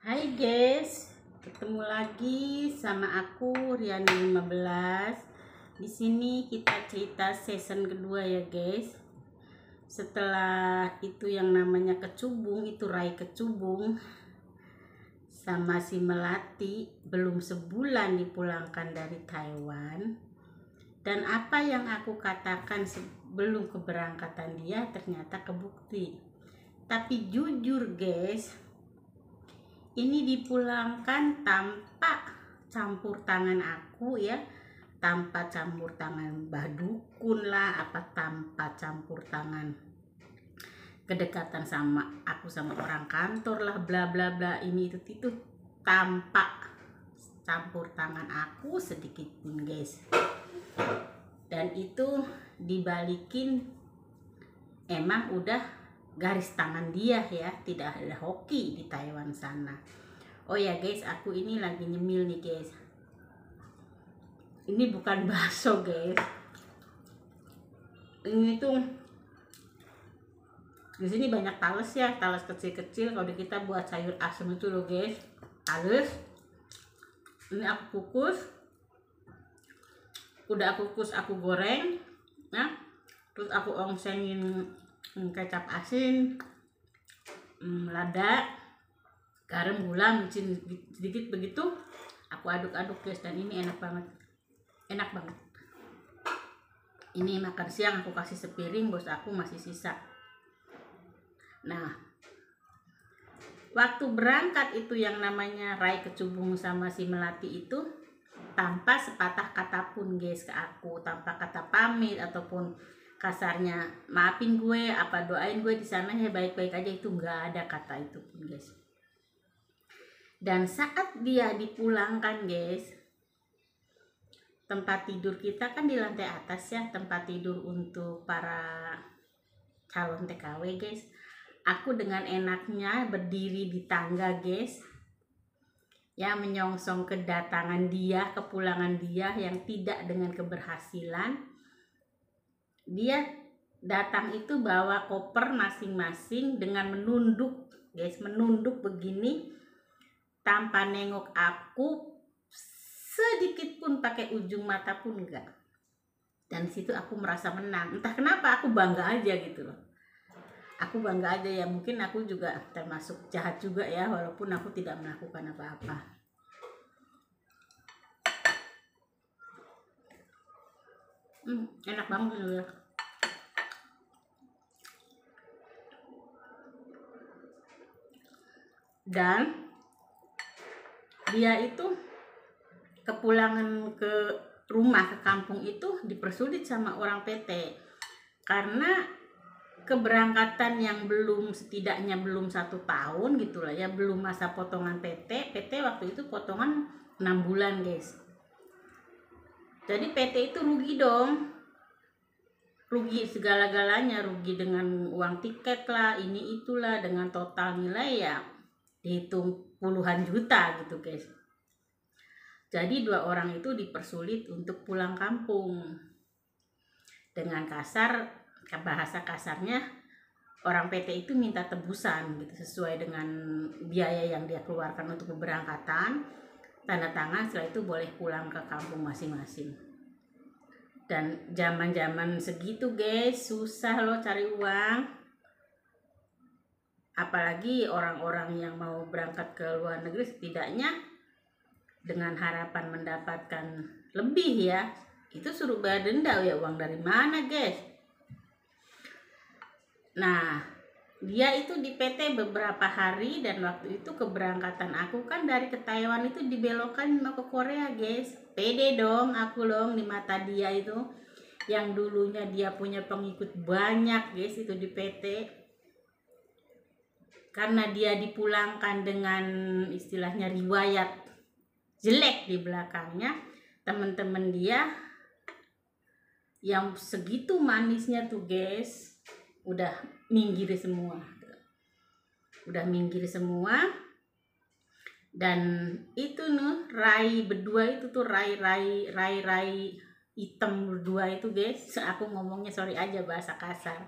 Hai guys, ketemu lagi sama aku Riani 15. Di sini kita cerita season kedua ya guys. Setelah itu yang namanya kecubung, itu Rai Kecubung sama si Melati belum sebulan dipulangkan dari Taiwan. Dan apa yang aku katakan sebelum keberangkatan dia ternyata kebukti. Tapi jujur guys, ini dipulangkan tanpa campur tangan aku ya, tanpa campur tangan Mbah Dukun lah, apa tanpa campur tangan kedekatan sama aku sama orang kantor lah, bla bla bla, ini itu tanpa campur tangan aku sedikit pun guys. Dan itu dibalikin emang udah garis tangan dia ya, tidak ada hoki di Taiwan sana. Oh ya guys, aku ini lagi nyemil nih guys. Ini bukan bakso guys. Ini tuh di sini banyak talas ya, talas kecil-kecil. Kalau kita buat sayur asam itu loh guys, talas. Ini aku kukus. Udah aku kukus, aku goreng, ya. Terus aku ongsengin kecap asin, lada, garam, gula, micin sedikit begitu. Aku aduk-aduk guys, dan ini enak banget. Enak banget. Ini makan siang aku kasih sepiring, bos aku masih sisa. Nah, waktu berangkat itu yang namanya Rai Kecubung sama si Melati itu tanpa sepatah kata pun guys ke aku, tanpa kata pamit ataupun kasarnya maafin gue, apa doain gue di sana ya baik-baik aja, itu nggak ada kata itu pun guys. Dan saat dia dipulangkan guys, tempat tidur kita kan di lantai atas ya, tempat tidur untuk para calon TKW guys. Aku dengan enaknya berdiri di tangga guys, ya, menyongsong kedatangan dia, kepulangan dia yang tidak dengan keberhasilan. Dia datang itu bawa koper masing-masing dengan menunduk guys, menunduk begini tanpa nengok aku sedikit pun, pakai ujung mata pun enggak. Dan situ aku merasa menang, entah kenapa aku bangga aja gitu loh. Aku bangga aja ya, mungkin aku juga termasuk jahat juga ya, walaupun aku tidak melakukan apa-apa. Enak banget gitu ya. Dan dia itu kepulangan ke rumah, ke kampung itu dipersulit sama orang PT karena keberangkatan yang belum, setidaknya belum 1 tahun gitulah ya, belum masa potongan PT waktu itu potongan 6 bulan guys. Jadi PT itu rugi dong, rugi segala-galanya, rugi dengan uang tiket lah, ini itulah, dengan total nilai ya dihitung puluhan juta gitu guys. Jadi 2 orang itu dipersulit untuk pulang kampung. Dengan kasar, bahasa kasarnya, orang PT itu minta tebusan gitu, sesuai dengan biaya yang dia keluarkan untuk keberangkatan. Tanda tangan, setelah itu boleh pulang ke kampung masing-masing. Dan zaman-zaman segitu guys, susah loh cari uang. Apalagi orang-orang yang mau berangkat ke luar negeri, setidaknya dengan harapan mendapatkan lebih ya, itu suruh bayar denda ya, uang dari mana guys. Nah, dia itu di PT beberapa hari, dan waktu itu keberangkatan aku kan dari ke Taiwan itu dibelokkan mau ke Korea guys. Pede dong aku dong di mata dia itu, yang dulunya dia punya pengikut banyak guys itu di PT. Karena dia dipulangkan dengan istilahnya riwayat jelek di belakangnya, teman-teman dia yang segitu manisnya tuh guys udah minggir semua, dan itu nih Rai berdua itu tuh Rai hitam berdua itu guys. Aku ngomongnya sorry aja bahasa kasar,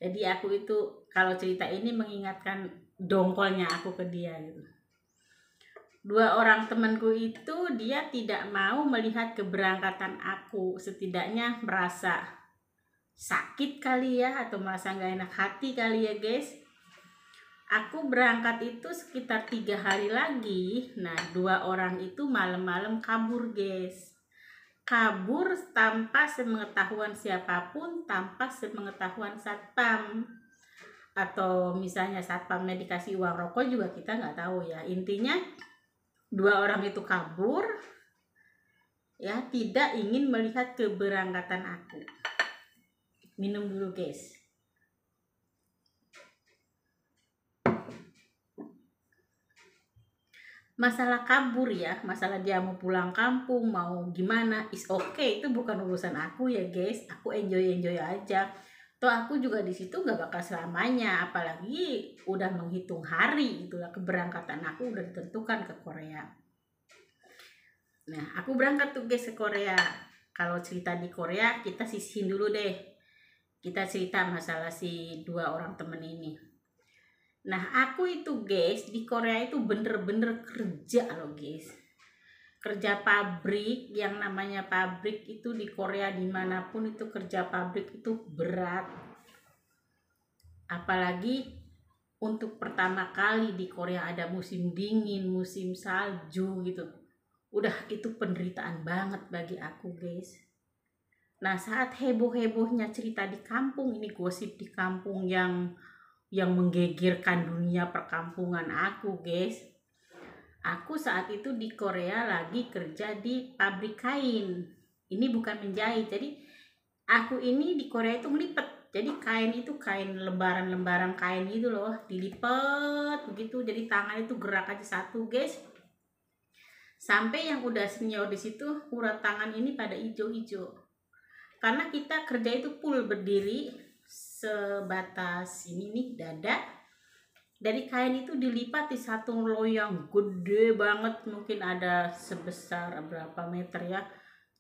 jadi aku itu kalau cerita ini mengingatkan dongkolnya aku ke dia gitu. Dua orang temanku itu dia tidak mau melihat keberangkatan aku, setidaknya merasa sakit kali ya, atau merasa nggak enak hati kali ya guys. Aku berangkat itu sekitar 3 hari lagi. Nah, dua orang itu malam-malam kabur guys. Kabur tanpa sepengetahuan siapapun, tanpa sepengetahuan satpam, atau misalnya satpamnya dikasih uang rokok juga kita nggak tahu ya. Intinya dua orang itu kabur ya, tidak ingin melihat keberangkatan aku. Minum dulu guys. Masalah kabur ya, masalah dia mau pulang kampung, mau gimana, is okay, itu bukan urusan aku ya guys. Aku enjoy aja. Toh aku juga di situ gak bakal selamanya, apalagi udah menghitung hari, itulah keberangkatan aku udah ditentukan ke Korea. Nah, aku berangkat tuh guys ke Korea. Kalau cerita di Korea kita sisihin dulu deh. Kita cerita masalah si dua orang temen ini. Nah, aku itu guys di Korea itu bener-bener kerja loh guys. Kerja pabrik, yang namanya pabrik itu di Korea dimanapun itu kerja pabrik itu berat. Apalagi untuk pertama kali di Korea ada musim dingin, musim salju gitu. Udah itu penderitaan banget bagi aku guys. Nah, saat heboh-hebohnya cerita di kampung, ini gosip di kampung yang menggegerkan dunia perkampungan aku guys. Aku saat itu di Korea lagi kerja di pabrik kain. Ini bukan menjahit, jadi aku ini di Korea itu melipet. Jadi kain itu kain lembaran-lembaran kain itu loh, dilipet begitu. Jadi tangan itu gerak aja satu guys. Sampai yang udah senior di situ urat tangan ini pada ijo-ijo. Karena kita kerja itu full berdiri sebatas ini nih dada. Dari kain itu dilipat di satu loyang gede banget, mungkin ada sebesar berapa meter ya,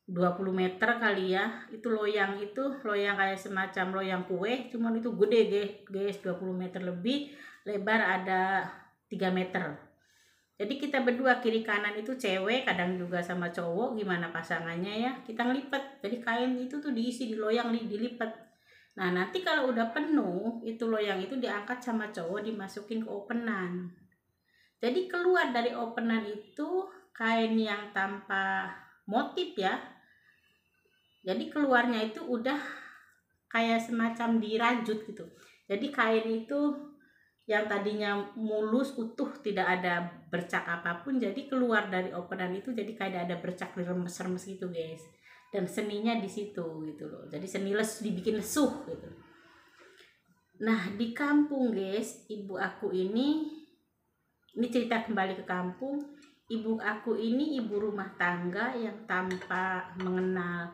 20 meter kali ya. Itu loyang kayak semacam loyang kue, cuman itu gede guys, 20 meter lebih, lebar ada 3 meter. Jadi kita berdua kiri kanan itu cewek, kadang juga sama cowok, gimana pasangannya ya, kita ngelipat. Jadi kain itu tuh diisi di loyang, dilipat. Nah, nanti kalau udah penuh, itu loyang itu diangkat sama cowok, dimasukin ke openan. Jadi keluar dari openan itu kain yang tanpa motif ya. Jadi keluarnya itu udah kayak semacam dirajut gitu. Jadi kain itu yang tadinya mulus, utuh, tidak ada bercak apapun, jadi keluar dari openan itu jadi kayak ada bercak remes-remes gitu guys. Dan seninya di situ gitu loh. Jadi seni dibikin lesuh gitu. Nah, di kampung guys, ibu aku ini cerita kembali ke kampung. Ibu aku ini ibu rumah tangga yang tanpa mengenal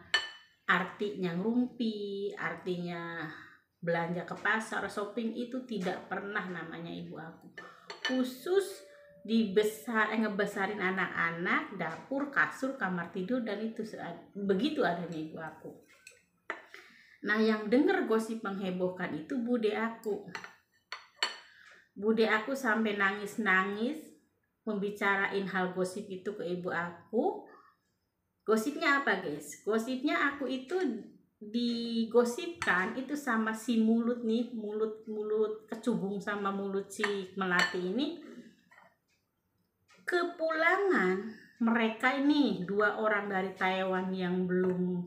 artinya ngerumpi, artinya belanja ke pasar, shopping, itu tidak pernah namanya ibu aku. Khusus ngebesarin anak-anak, dapur, kasur, kamar tidur, dan itu begitu adanya ibu aku. Nah, yang denger gosip menghebohkan itu bude aku. Bude aku sampai nangis-nangis membicarain hal gosip itu ke ibu aku. Gosipnya apa guys? Gosipnya aku itu digosipkan itu sama si mulut kecubung sama mulut si melati ini. Kepulangan mereka ini dua orang dari Taiwan yang belum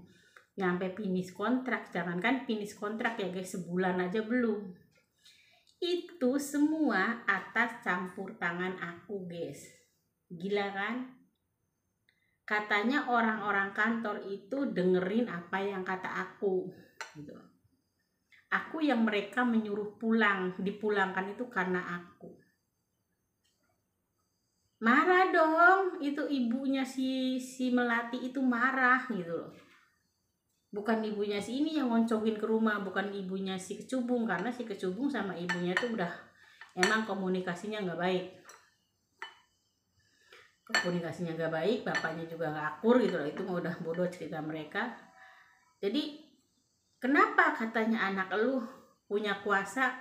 nyampe finish kontrak, jangankan finish kontrak ya guys, sebulan aja belum. Itu semua atas campur tangan aku guys. Gila kan? Katanya orang-orang kantor itu dengerin apa yang kata aku gitu. Aku yang mereka menyuruh dipulangkan itu karena aku. Marah dong, itu ibunya si melati itu marah gitu loh. Bukan ibunya si ini yang ngoncongin ke rumah, bukan ibunya si kecubung, karena si kecubung sama ibunya tuh udah emang komunikasinya nggak baik. Komunikasinya nggak baik, bapaknya juga nggak akur gitu loh. Itu mau udah bodoh cerita mereka. Jadi kenapa katanya anak lu punya kuasa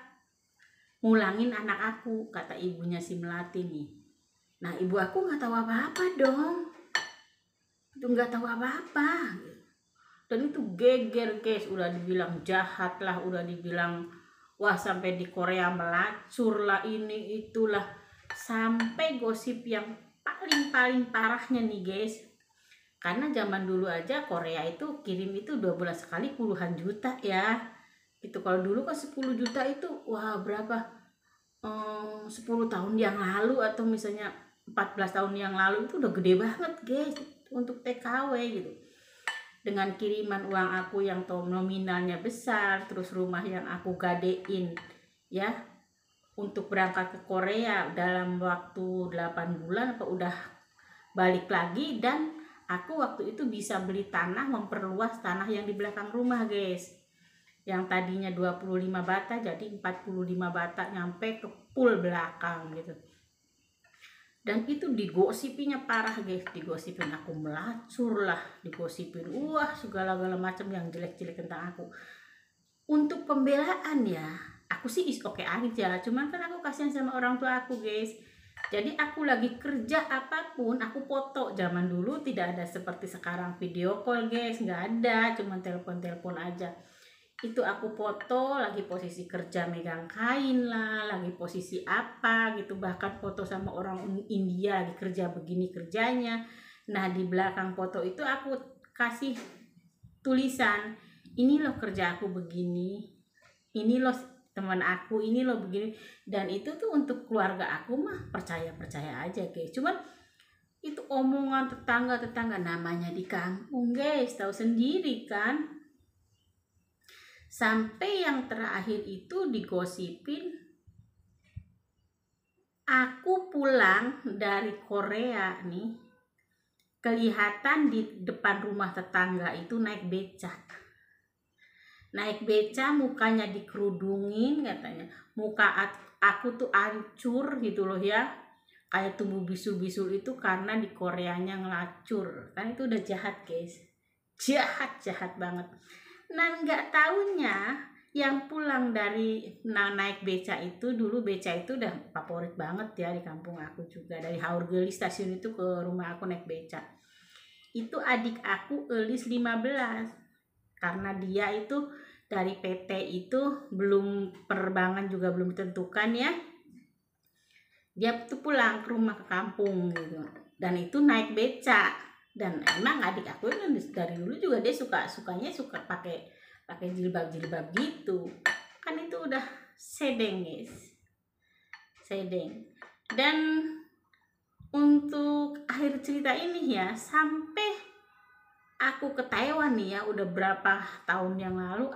ngulangin anak aku, kata ibunya si melati nih. Nah ibu aku nggak tahu apa-apa dong, itu nggak tahu apa-apa. Dan itu geger guys, udah dibilang jahat lah, udah dibilang wah sampai di Korea melacur lah, ini itulah, sampai gosip yang paling parahnya nih guys. Karena zaman dulu aja Korea itu kirim itu 2 bulan sekali puluhan juta ya. Itu kalau dulu kan 10 juta itu wah berapa? 10 tahun yang lalu atau misalnya 14 tahun yang lalu itu udah gede banget guys untuk TKW gitu. Dengan kiriman uang aku yang nominalnya besar, terus rumah yang aku gadein ya untuk berangkat ke Korea dalam waktu 8 bulan apa udah balik lagi. Dan aku waktu itu bisa beli tanah, memperluas tanah yang di belakang rumah guys, yang tadinya 25 bata jadi 45 bata, nyampe ke pool belakang gitu. Dan itu digosipinya parah guys, digosipin aku melacur lah, digosipin wah segala-gala macam yang jelek-jelek tentang aku. Untuk pembelaan ya, aku sih is oke aja, cuman kan aku kasihan sama orang tua aku guys. Jadi aku lagi kerja apapun aku foto. Zaman dulu tidak ada seperti sekarang video call guys, nggak ada, cuman telepon-telepon aja. Itu aku foto lagi posisi kerja megang kain lah, lagi posisi apa gitu, bahkan foto sama orang India lagi kerja begini kerjanya. Nah di belakang foto itu aku kasih tulisan, ini loh kerja aku begini, ini loh teman aku, ini loh begini. Dan itu tuh untuk keluarga aku mah percaya aja guys. Cuman itu omongan tetangga namanya di kampung guys, tahu sendiri kan. Sampai yang terakhir itu digosipin aku pulang dari Korea nih, kelihatan di depan rumah tetangga itu naik beca, mukanya dikerudungin katanya, muka aku tuh hancur gitu loh ya, kayak tumbuh bisul-bisul itu karena di Koreanya ngelacur. Kan itu udah jahat guys, jahat banget. Nah nggak taunya yang pulang dari naik beca itu, dulu beca itu udah favorit banget ya di kampung aku juga. Dari Haurgeli stasiun itu ke rumah aku naik beca. Itu adik aku Elis 15. Karena dia itu dari PT itu belum penerbangan juga belum ditentukan ya. Dia tuh pulang ke rumah ke kampung gitu. Dan itu naik beca. Dan emang adik aku kan dari dulu juga dia sukanya pakai jilbab gitu kan. Itu udah sedeng guys, sedeng. Dan untuk akhir cerita ini ya, sampai aku ke Taiwan nih ya, udah berapa tahun yang lalu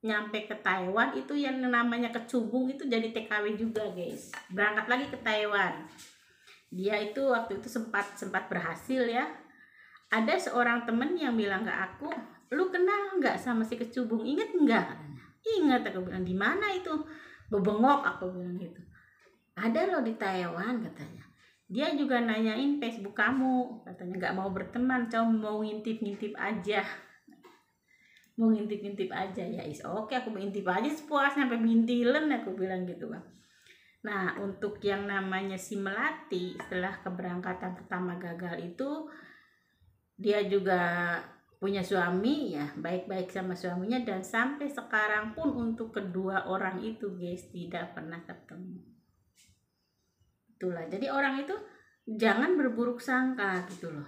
nyampe ke Taiwan itu yang namanya kecubung itu jadi TKW juga guys, berangkat lagi ke Taiwan. Dia itu waktu itu sempat berhasil ya. Ada seorang temen yang bilang ke aku, lu kenal nggak sama si kecubung, inget nggak? Ingat, aku bilang. Di mana itu? Bebengok, aku bilang gitu. Ada loh di Taiwan katanya. Dia juga nanyain Facebook kamu, katanya nggak mau berteman, cuma mau ngintip aja. Mau ngintip aja ya, is oke, aku ngintip aja sepuasnya sampai bintilen, aku bilang gitu bang. Nah untuk yang namanya si Melati, setelah keberangkatan pertama gagal itu, dia juga punya suami ya, baik-baik sama suaminya, dan sampai sekarang pun untuk kedua orang itu guys tidak pernah ketemu. Itulah, jadi orang itu jangan berburuk sangka gitu loh.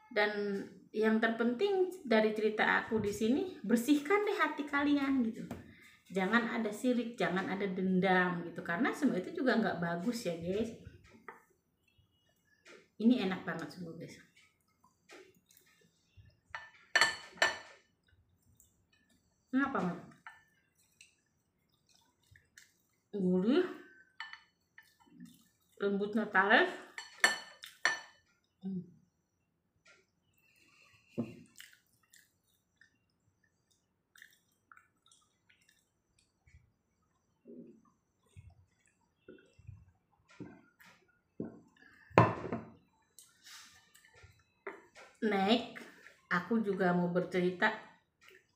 Dan yang terpenting dari cerita aku di sini, bersihkan deh hati kalian gitu. Jangan ada sirik, jangan ada dendam gitu, karena semua itu juga nggak bagus ya guys. Ini enak banget semua guys. Kenapa mak? Gurih, lembut natales. Next, aku juga mau bercerita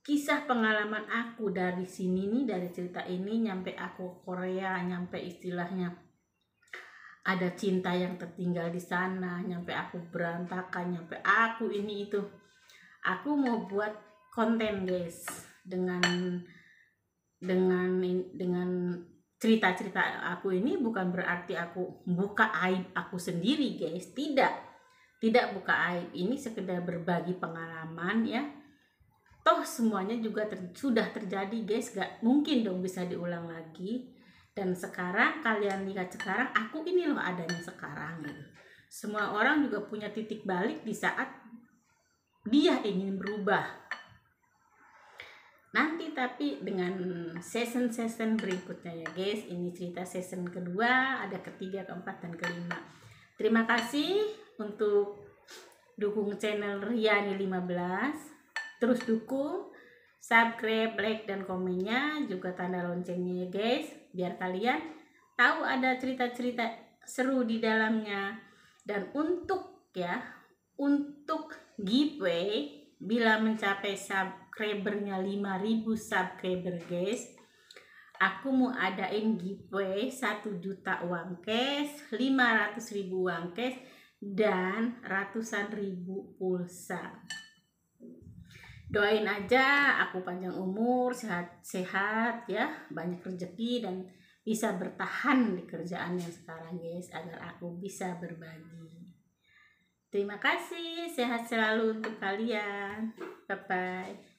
kisah pengalaman aku dari sini nih, dari cerita ini nyampe aku Korea, nyampe istilahnya ada cinta yang tertinggal di sana, nyampe aku berantakan, nyampe aku ini itu. Aku mau buat konten guys dengan cerita-cerita aku ini. Bukan berarti aku buka aib aku sendiri guys, tidak buka aib, ini sekedar berbagi pengalaman ya. Toh semuanya juga sudah terjadi guys, gak mungkin dong bisa diulang lagi. Dan sekarang kalian lihat, sekarang aku ini loh adanya sekarang gitu. Semua orang juga punya titik balik di saat dia ingin berubah nanti, tapi dengan season berikutnya ya guys. Ini cerita season kedua, ada ketiga, keempat, dan kelima. Terima kasih untuk dukung channel Riani 15. Terus dukung, subscribe, like, dan komennya, juga tanda loncengnya ya guys, biar kalian tahu ada cerita-cerita seru di dalamnya. Dan untuk giveaway, bila mencapai subscribernya 5.000 subscriber guys, aku mau adain giveaway 1 juta uang cash, 500.000 uang cash, dan ratusan ribu pulsa. Doain aja aku panjang umur, sehat ya, banyak rezeki, dan bisa bertahan di kerjaan yang sekarang guys, agar aku bisa berbagi. Terima kasih, sehat selalu untuk kalian. Bye bye.